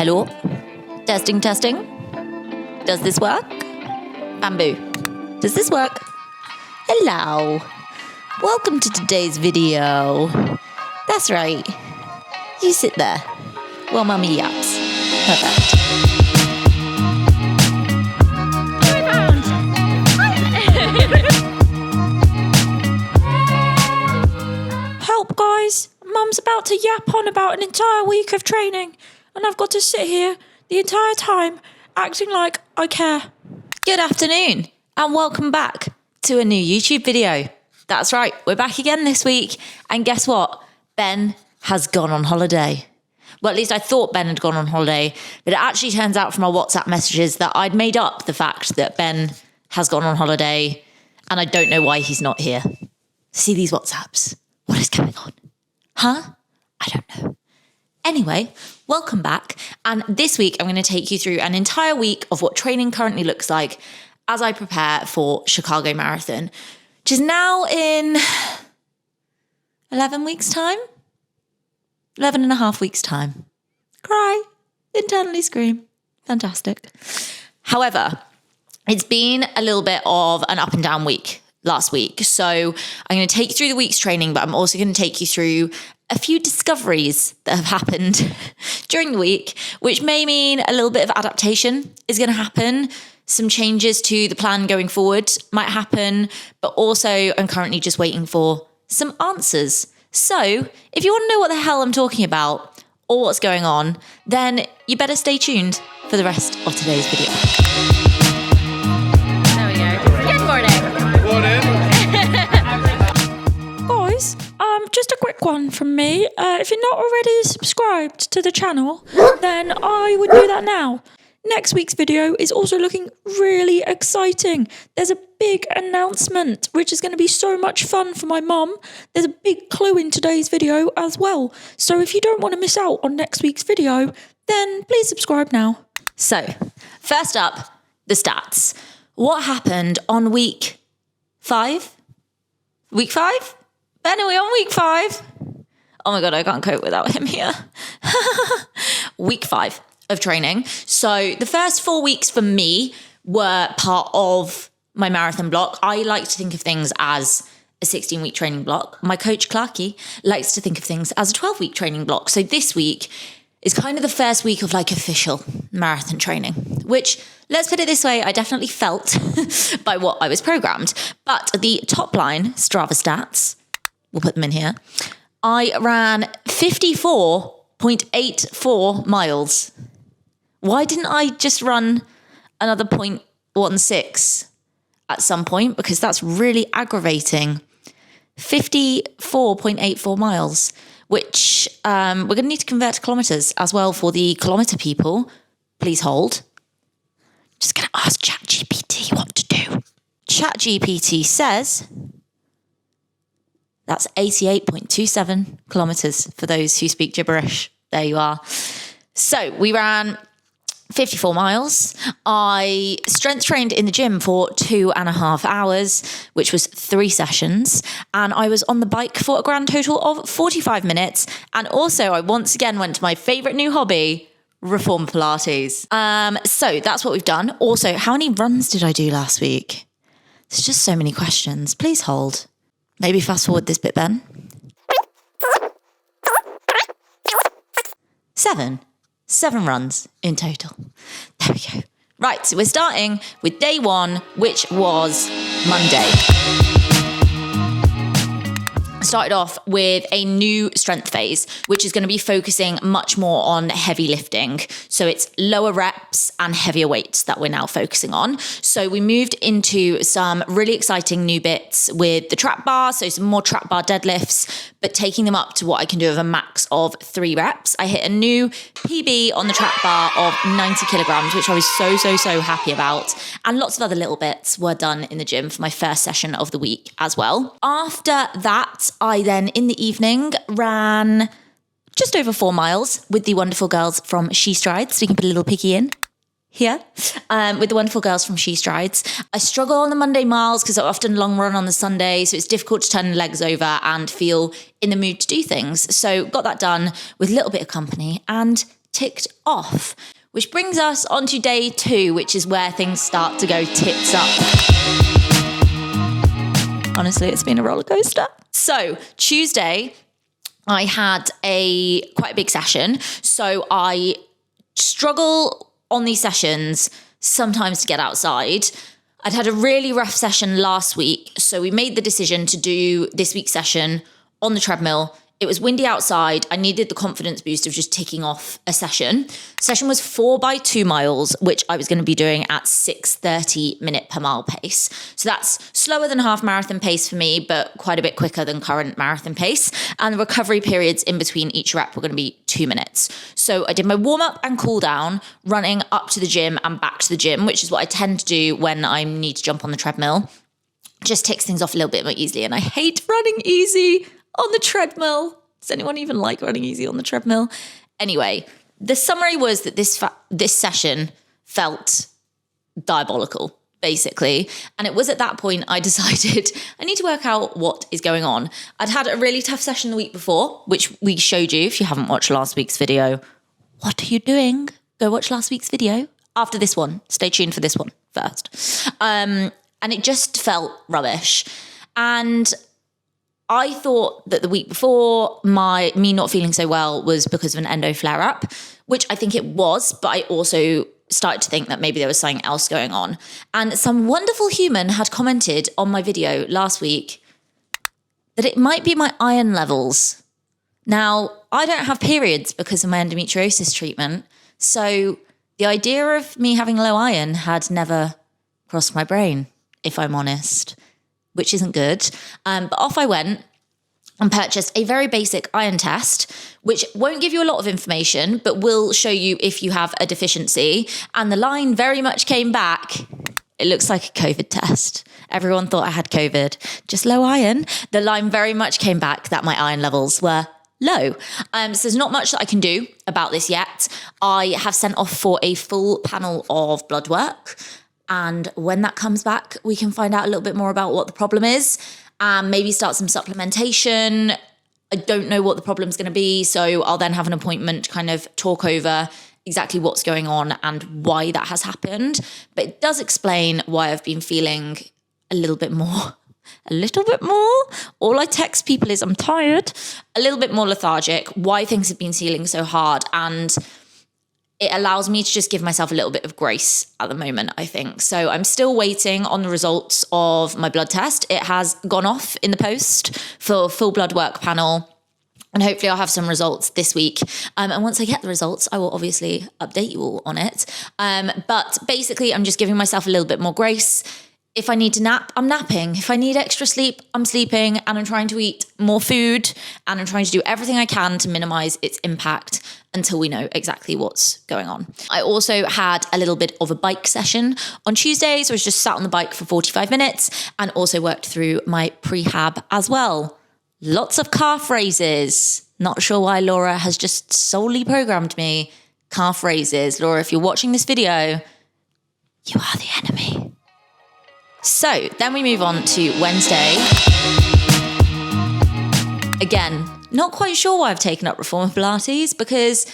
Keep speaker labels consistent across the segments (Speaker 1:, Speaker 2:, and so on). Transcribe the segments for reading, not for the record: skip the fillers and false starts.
Speaker 1: Hello? Testing. Does this work? Bamboo. Does this work? Hello. Welcome to today's video. That's right. You sit there while Mummy yaps. Perfect.
Speaker 2: Help, guys. Mum's about to yap on about an entire week of training, and I've got to sit here the entire time acting like I care.
Speaker 1: Good afternoon, and welcome back to a new YouTube video. That's right, we're back again this week, and guess what? Ben has gone on holiday. Well, at least I thought Ben had gone on holiday, but it actually turns out from our WhatsApp messages that I'd made up the fact that Ben has gone on holiday, and I don't know why he's not here. See these WhatsApps? What is going on? Huh? I don't know. Anyway, welcome back. And this week, I'm going to take you through an entire week of what training currently looks like as I prepare for Chicago Marathon, which is now in 11 weeks' time. 11 and a half weeks' time. Cry. Internally scream. Fantastic. However, it's been a little bit of an up and down week last week. So I'm going to take you through the week's training, but I'm also going to take you through a few discoveries that have happened during the week, which may mean a little bit of adaptation is going to happen. Some changes to the plan going forward might happen, but also I'm currently just waiting for some answers. So if you want to know what the hell I'm talking about or what's going on, then you better stay tuned for the rest of today's video.
Speaker 3: There we go. Good morning.
Speaker 2: Guys, just a quick one from me. If you're not already subscribed to the channel, then I would do that now. Next week's video is also looking really exciting. There's a big announcement, which is going to be so much fun for my mum. There's a big clue in today's video as well. So if you don't want to miss out on next week's video, then please subscribe now.
Speaker 1: So first up, the stats. What happened on week 5? Week 5? Ben, are we on week 5? Oh my God, I can't cope without him here. Week 5 of training. So the first 4 weeks for me were part of my marathon block. I like to think of things as a 16-week training block. My coach, Clarky, likes to think of things as a 12-week training block. So this week is kind of the first week of like official marathon training, which, let's put it this way, I definitely felt by what I was programmed. But the top line, Strava stats, we'll put them in here. I ran 54.84 miles. Why didn't I just run another 0.16 at some point? Because that's really aggravating. 54.84 miles, which we're going to need to convert to kilometres as well for the kilometre people. Please hold. Just going to ask ChatGPT what to do. ChatGPT says that's 88.27 kilometres for those who speak gibberish. There you are. So we ran 54 miles. I strength trained in the gym for 2.5 hours, which was 3 sessions. And I was on the bike for a grand total of 45 minutes. And also I once again went to my favourite new hobby, Reform Pilates. So that's what we've done. Also, how many runs did I do last week? There's just so many questions. Please hold. Maybe fast forward this bit, Ben. 7 runs in total. There we go. Right, so we're starting with day 1, which was Monday. Started off with a new strength phase, which is going to be focusing much more on heavy lifting. So it's lower reps and heavier weights that we're now focusing on. So we moved into some really exciting new bits with the trap bar. So some more trap bar deadlifts, but taking them up to what I can do with a max of 3 reps. I hit a new PB on the trap bar of 90 kilograms, which I was so happy about. And lots of other little bits were done in the gym for my first session of the week as well. After that, I then in the evening ran just over 4 miles with the wonderful girls from She Strides. So you can put a little picky in here with the wonderful girls from She Strides. I struggle on the Monday miles because I often long run on the Sunday. So it's difficult to turn the legs over and feel in the mood to do things. So got that done with a little bit of company and ticked off. Which brings us on to day 2, which is where things start to go tits up. Honestly, it's been a roller coaster. So Tuesday, I had quite a big session. So I struggle on these sessions sometimes to get outside. I'd had a really rough session last week. So we made the decision to do this week's session on the treadmill. It was windy outside. I needed the confidence boost of just ticking off a session. Session was 4 by 2 miles, which I was going to be doing at 6:30 minute per mile pace. So that's slower than half marathon pace for me, but quite a bit quicker than current marathon pace. And the recovery periods in between each rep were going to be 2 minutes. So I did my warm up and cool down, running up to the gym and back to the gym, which is what I tend to do when I need to jump on the treadmill. Just ticks things off a little bit more easily. And I hate running easy on the treadmill. Does anyone even like running easy on the treadmill? Anyway, the summary was that this session felt diabolical, basically. And it was at that point I decided I need to work out what is going on. I'd had a really tough session the week before, which we showed you. If you haven't watched last week's video, what are you doing? Go watch last week's video after this one. Stay tuned for this one first. And it just felt rubbish. And I thought that the week before, me not feeling so well was because of an endo flare-up, which I think it was, but I also started to think that maybe there was something else going on. And some wonderful human had commented on my video last week that it might be my iron levels. Now, I don't have periods because of my endometriosis treatment, so the idea of me having low iron had never crossed my brain, if I'm honest, which isn't good. But off I went and purchased a very basic iron test, which won't give you a lot of information, but will show you if you have a deficiency. And the line very much came back. It looks like a COVID test. Everyone thought I had COVID, just low iron. The line very much came back that my iron levels were low. So there's not much that I can do about this yet. I have sent off for a full panel of blood work. And when that comes back, we can find out a little bit more about what the problem is and maybe start some supplementation. I don't know what the problem's going to be, so I'll then have an appointment to kind of talk over exactly what's going on and why that has happened. But it does explain why I've been feeling a little bit more. All I text people is I'm tired, a little bit more lethargic, why things have been feeling so hard, and it allows me to just give myself a little bit of grace at the moment, I think. So I'm still waiting on the results of my blood test. It has gone off in the post for full blood work panel. And hopefully I'll have some results this week. And once I get the results, I will obviously update you all on it. But basically, I'm just giving myself a little bit more grace. If I need to nap, I'm napping. If I need extra sleep, I'm sleeping. And I'm trying to eat more food. And I'm trying to do everything I can to minimize its impact until we know exactly what's going on. I also had a little bit of a bike session on Tuesday. So I was just sat on the bike for 45 minutes and also worked through my prehab as well. Lots of calf raises. Not sure why Laura has just solely programmed me. Calf raises. Laura, if you're watching this video, you are the enemy. So then we move on to Wednesday. Again, not quite sure why I've taken up Reformer Pilates, because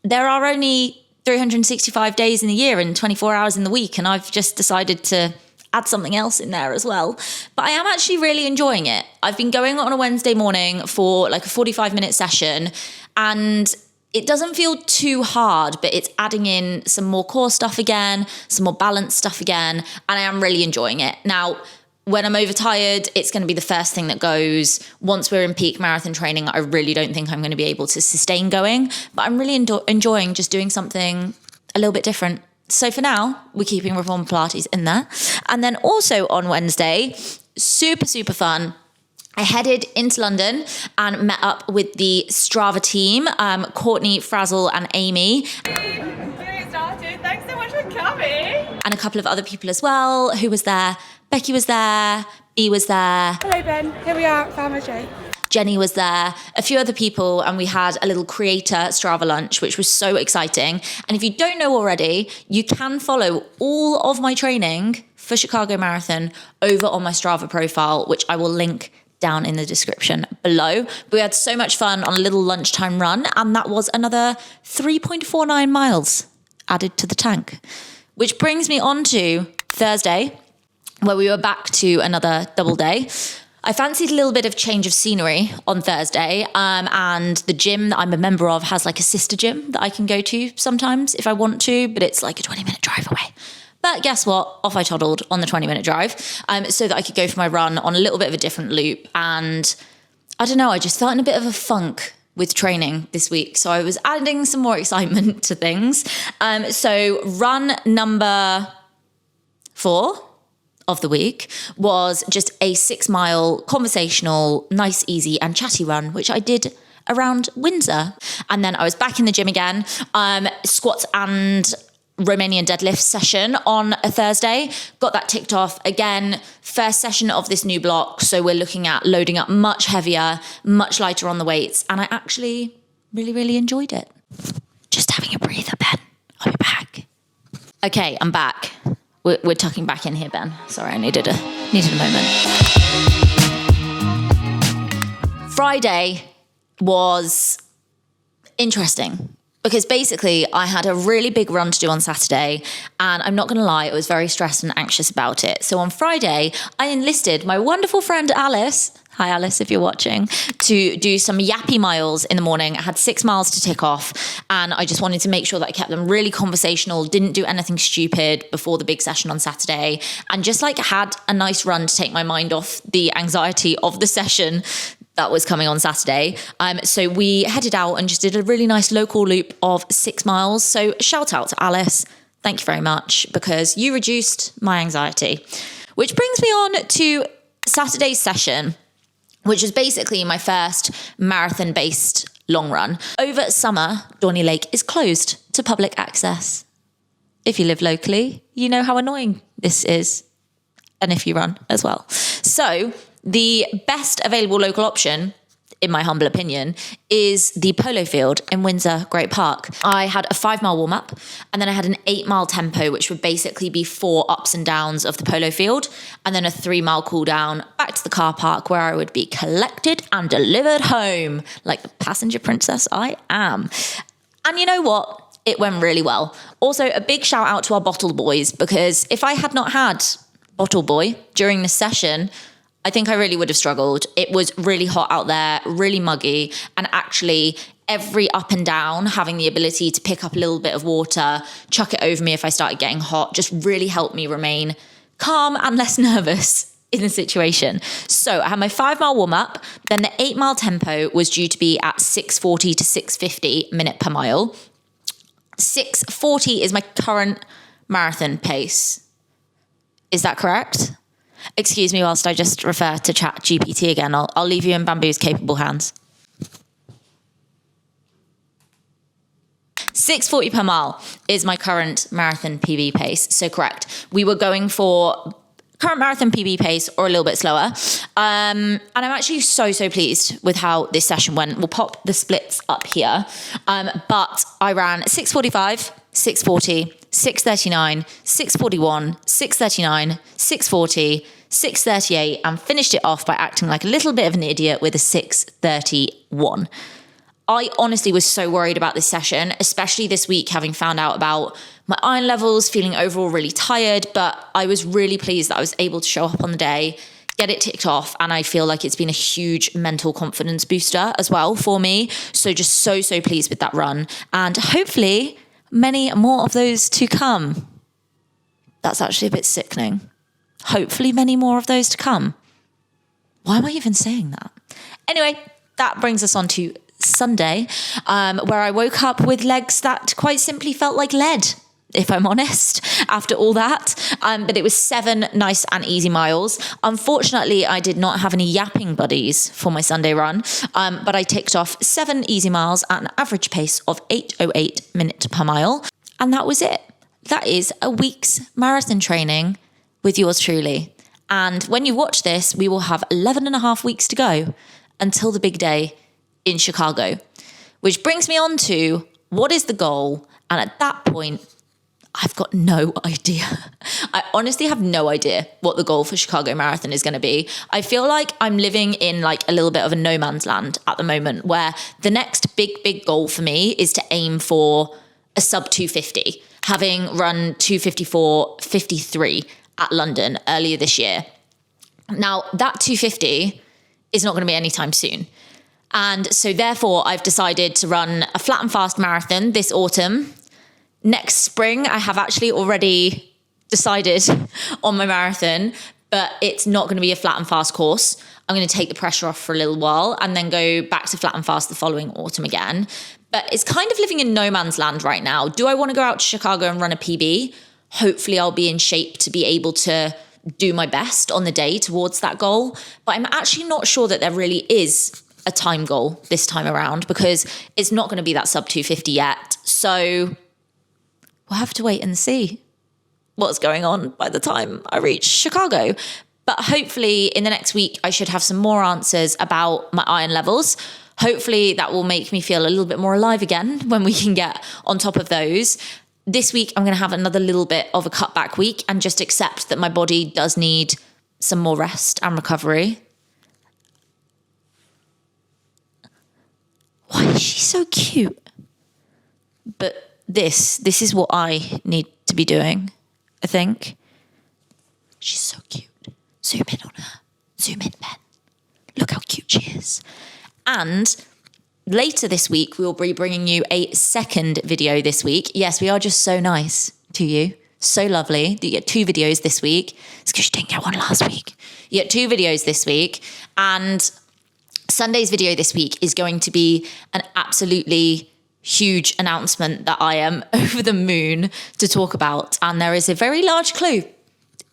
Speaker 1: there are only 365 days in the year and 24 hours in the week, and I've just decided to add something else in there as well. But I am actually really enjoying it. I've been going on a Wednesday morning for like a 45-minute session, and it doesn't feel too hard, but it's adding in some more core stuff again, some more balanced stuff again, and I am really enjoying it. Now, when I'm overtired, it's going to be the first thing that goes. Once we're in peak marathon training, I really don't think I'm going to be able to sustain going, but I'm really enjoying just doing something a little bit different. So for now, we're keeping Reformer Pilates in there. And then also on Wednesday, super, super fun. I headed into London and met up with the Strava team, Courtney, Frazzle and Amy.
Speaker 3: Getting started. Thanks so much for coming.
Speaker 1: And a couple of other people as well. Who was there? Becky was there. B was there.
Speaker 4: Hello Ben, here we are at Farmer J.
Speaker 1: Jenny was there, a few other people, and we had a little creator Strava lunch, which was so exciting. And if you don't know already, you can follow all of my training for Chicago Marathon over on my Strava profile, which I will link down in the description below. But we had so much fun on a little lunchtime run, and that was another 3.49 miles added to the tank. Which brings me on to Thursday, where we were back to another double day. I fancied a little bit of change of scenery on Thursday, and the gym that I'm a member of has like a sister gym that I can go to sometimes if I want to, but it's like a 20-minute drive away. But guess what? Off I toddled on the 20-minute drive so that I could go for my run on a little bit of a different loop. And I don't know, I just felt in a bit of a funk with training this week. So I was adding some more excitement to things. So run number 4 of the week was just a 6-mile conversational, nice, easy and chatty run, which I did around Windsor. And then I was back in the gym again, squats and Romanian deadlift session on a Thursday. Got that ticked off again. First session of this new block. So we're looking at loading up much heavier, much lighter on the weights. And I actually really, really enjoyed it. Just having a breather, Ben. I'll be back. Okay, I'm back. We're tucking back in here, Ben. Sorry, I needed a moment. Friday was interesting because basically I had a really big run to do on Saturday, and I'm not going to lie, I was very stressed and anxious about it. So on Friday, I enlisted my wonderful friend Alice, hi Alice if you're watching, to do some yappy miles in the morning. I had 6 miles to tick off, and I just wanted to make sure that I kept them really conversational, didn't do anything stupid before the big session on Saturday, and just like had a nice run to take my mind off the anxiety of the session that was coming on Saturday. So we headed out and just did a really nice local loop of 6 miles. So shout out to Alice. Thank you very much, because you reduced my anxiety. Which brings me on to Saturday's session, which is basically my first marathon-based long run. Over summer, Dorney Lake is closed to public access. If you live locally, you know how annoying this is. And if you run as well. So the best available local option, in my humble opinion, is the polo field in Windsor Great Park. I had a 5-mile warm-up, and then I had an 8-mile tempo, which would basically be 4 ups and downs of the polo field, and then a 3-mile cool down back to the car park, where I would be collected and delivered home like the passenger princess I am. And you know what? It went really well. Also, a big shout out to our bottle boys, because if I had not had Bottle Boy during this session, I think I really would have struggled. It was really hot out there, really muggy, and actually every up and down, having the ability to pick up a little bit of water, chuck it over me if I started getting hot, just really helped me remain calm and less nervous in the situation. So I had my 5-mile warm-up, then the 8-mile tempo was due to be at 6:40 to 6:50 minute per mile. 6:40 is my current marathon pace. Is that correct? Excuse me whilst I just refer to ChatGPT again. I'll leave you in Bamboo's capable hands. 6:40 per mile is my current marathon PB pace. So correct. We were going for current marathon PB pace or a little bit slower. And I'm actually so pleased with how this session went. We'll pop the splits up here. But I ran 6:45, 6:40, 6:39, 6:41, 6:39, 6:40, 6:38, and finished it off by acting like a little bit of an idiot with a 6:31. I honestly was so worried about this session, especially this week, having found out about my iron levels, feeling overall really tired, but I was really pleased that I was able to show up on the day, get it ticked off, and I feel like it's been a huge mental confidence booster as well for me. So just so pleased with that run, and hopefully many more of those to come. That's actually a bit sickening. Hopefully many more of those to come. Why am I even saying that? Anyway, that brings us on to Sunday, where I woke up with legs that quite simply felt like lead, if I'm honest, after all that. But it was 7 nice and easy miles. Unfortunately, I did not have any yapping buddies for my Sunday run, but I ticked off 7 easy miles at an average pace of 8:08 minutes per mile. And that was it. That is a week's marathon training with yours truly. And when you watch this, we will have 11 and a half weeks to go until the big day in Chicago, which brings me on to what is the goal? And at that point, I've got no idea. I honestly have no idea what the goal for Chicago Marathon is going to be. I feel like I'm living in like a little bit of a no man's land at the moment, where the next big goal for me is to aim for a sub 250, having run 254.53 at London earlier this year. Now that 250 is not going to be anytime soon. And so therefore I've decided to run a flat and fast marathon this autumn. Next spring, I have actually already decided on my marathon, but it's not going to be a flat and fast course. I'm going to take the pressure off for a little while and then go back to flat and fast the following autumn again. But it's kind of living in no man's land right now. Do I want to go out to Chicago and run a PB? Hopefully I'll be in shape to be able to do my best on the day towards that goal. But I'm actually not sure that there really is a time goal this time around, because it's not going to be that sub 250 yet. So we'll have to wait and see what's going on by the time I reach Chicago. But hopefully in the next week, I should have some more answers about my iron levels. Hopefully that will make me feel a little bit more alive again when we can get on top of those. This week, I'm going to have another little bit of a cutback week and just accept that my body does need some more rest and recovery. Why is she so cute? But this is what I need to be doing, I think. She's so cute. Zoom in on her. Zoom in, Ben. Look how cute she is. And later this week, we'll be bringing you a second video this week. Yes, we are just so nice to you. So lovely that you get 2 videos this week. It's because you didn't get one last week. You get 2 videos this week. And Sunday's video this week is going to be an absolutely huge announcement that I am over the moon to talk about. And there is a very large clue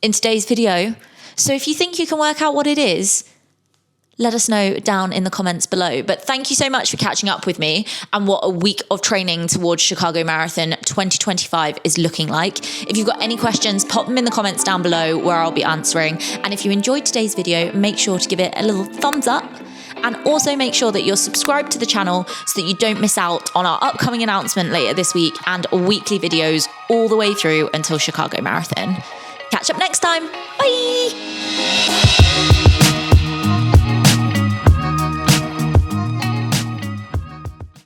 Speaker 1: in today's video. So if you think you can work out what it is, let us know down in the comments below. But thank you so much for catching up with me and what a week of training towards Chicago Marathon 2025 is looking like. If you've got any questions, pop them in the comments down below where I'll be answering. And if you enjoyed today's video, make sure to give it a little thumbs up. And also make sure that you're subscribed to the channel so that you don't miss out on our upcoming announcement later this week and weekly videos all the way through until Chicago Marathon. Catch up next time. Bye.